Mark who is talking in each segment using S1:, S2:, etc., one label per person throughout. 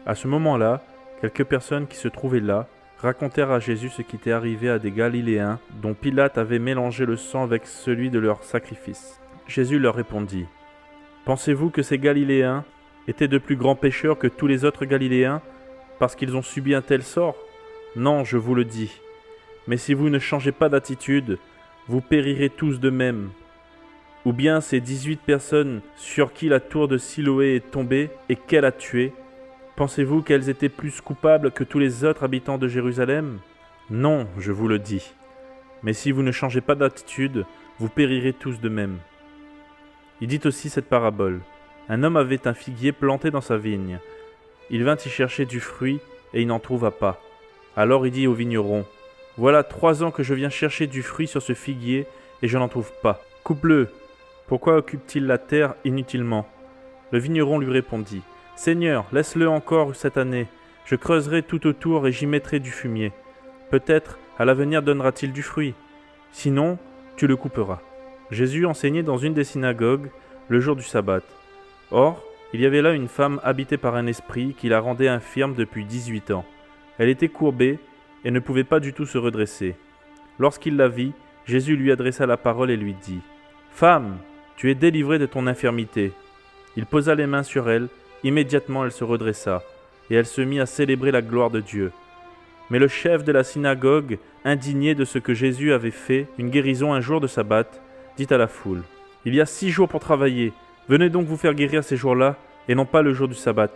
S1: À ce moment-là, quelques personnes qui se trouvaient là racontèrent à Jésus ce qui était arrivé à des Galiléens dont Pilate avait mélangé le sang avec celui de leur sacrifice. Jésus leur répondit : « Pensez-vous que ces Galiléens étaient de plus grands pécheurs que tous les autres Galiléens parce qu'ils ont subi un tel sort ? Non, je vous le dis. Mais si vous ne changez pas d'attitude, vous périrez tous de même. Ou bien ces 18 personnes sur qui la tour de Siloé est tombée et qu'elle a tué, pensez-vous qu'elles étaient plus coupables que tous les autres habitants de Jérusalem ? Non, je vous le dis. Mais si vous ne changez pas d'attitude, vous périrez tous de même. » Il dit aussi cette parabole. Un homme avait un figuier planté dans sa vigne. Il vint y chercher du fruit et il n'en trouva pas. Alors il dit au vigneron : « Voilà 3 ans que je viens chercher du fruit sur ce figuier et je n'en trouve pas. Coupe-le. Pourquoi occupe-t-il la terre inutilement ?» Le vigneron lui répondit : « Seigneur, laisse-le encore cette année. Je creuserai tout autour et j'y mettrai du fumier. Peut-être, à l'avenir donnera-t-il du fruit. Sinon, tu le couperas. » Jésus enseignait dans une des synagogues le jour du sabbat. Or, il y avait là une femme habitée par un esprit qui la rendait infirme depuis 18 ans. Elle était courbée et ne pouvait pas du tout se redresser. Lorsqu'il la vit, Jésus lui adressa la parole et lui dit : « Femme, tu es délivrée de ton infirmité. » Il posa les mains sur elle, immédiatement elle se redressa, et elle se mit à célébrer la gloire de Dieu. Mais le chef de la synagogue, indigné de ce que Jésus avait fait, une guérison un jour de sabbat, dit à la foule : « Il y a 6 jours pour travailler, venez donc vous faire guérir ces jours-là, et non pas le jour du sabbat. »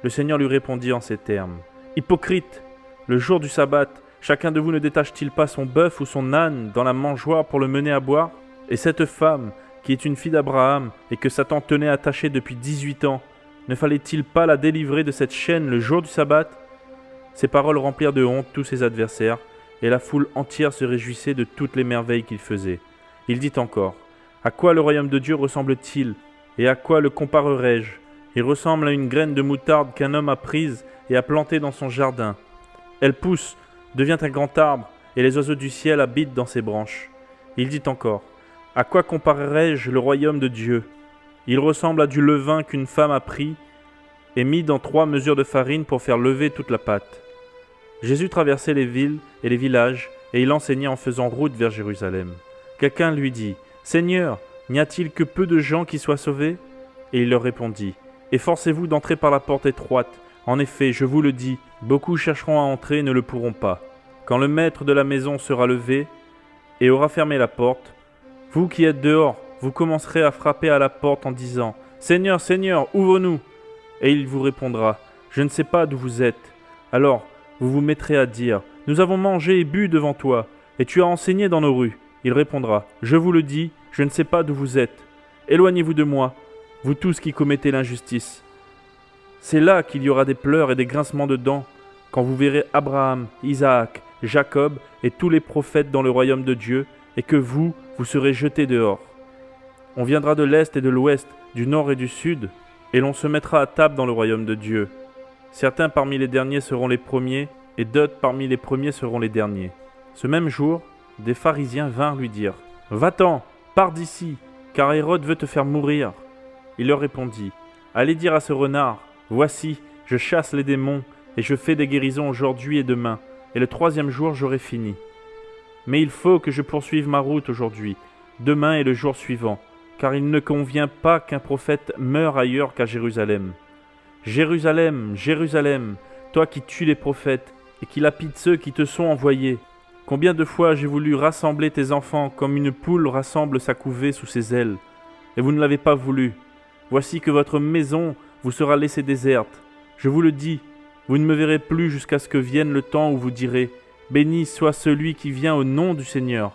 S1: Le Seigneur lui répondit en ces termes : « Hypocrite, le jour du sabbat, chacun de vous ne détache-t-il pas son bœuf ou son âne dans la mangeoire pour le mener à boire ? Et cette femme, qui est une fille d'Abraham et que Satan tenait attachée depuis 18 ans, ne fallait-il pas la délivrer de cette chaîne le jour du sabbat ?» Ces paroles remplirent de honte tous ses adversaires, et la foule entière se réjouissait de toutes les merveilles qu'il faisait. Il dit encore : « À quoi le royaume de Dieu ressemble-t-il ? Et à quoi le comparerai-je ? Il ressemble à une graine de moutarde qu'un homme a prise et a plantée dans son jardin. Elle pousse, devient un grand arbre, et les oiseaux du ciel habitent dans ses branches. » Il dit encore : « À quoi comparerai-je le royaume de Dieu ? Il ressemble à du levain qu'une femme a pris et mis dans 3 mesures de farine pour faire lever toute la pâte. » Jésus traversait les villes et les villages, et il enseignait en faisant route vers Jérusalem. Quelqu'un lui dit : « Seigneur, n'y a-t-il que peu de gens qui soient sauvés ?» Et il leur répondit : « Efforcez-vous d'entrer par la porte étroite. En effet, je vous le dis, beaucoup chercheront à entrer et ne le pourront pas. Quand le maître de la maison sera levé et aura fermé la porte, vous qui êtes dehors, vous commencerez à frapper à la porte en disant : Seigneur, Seigneur, ouvre-nous ! Et il vous répondra : Je ne sais pas d'où vous êtes. Alors, vous vous mettrez à dire : Nous avons mangé et bu devant toi, et tu as enseigné dans nos rues. Il répondra : Je vous le dis, je ne sais pas d'où vous êtes. Éloignez-vous de moi, vous tous qui commettez l'injustice. C'est là qu'il y aura des pleurs et des grincements de dents, quand vous verrez Abraham, Isaac, Jacob et tous les prophètes dans le royaume de Dieu, et que vous serez jetés dehors. On viendra de l'est et de l'ouest, du nord et du sud, et l'on se mettra à table dans le royaume de Dieu. Certains parmi les derniers seront les premiers, et d'autres parmi les premiers seront les derniers. » Ce même jour, des pharisiens vinrent lui dire : « Va-t'en, pars d'ici, car Hérode veut te faire mourir. » Il leur répondit : « Allez dire à ce renard : Voici, je chasse les démons, et je fais des guérisons aujourd'hui et demain, et le 3e jour j'aurai fini. Mais il faut que je poursuive ma route aujourd'hui, demain et le jour suivant, car il ne convient pas qu'un prophète meure ailleurs qu'à Jérusalem. Jérusalem, Jérusalem, toi qui tues les prophètes et qui lapides ceux qui te sont envoyés. Combien de fois j'ai voulu rassembler tes enfants comme une poule rassemble sa couvée sous ses ailes, et vous ne l'avez pas voulu. Voici que votre maison vous sera laissée déserte. Je vous le dis, vous ne me verrez plus jusqu'à ce que vienne le temps où vous direz : Béni soit celui qui vient au nom du Seigneur.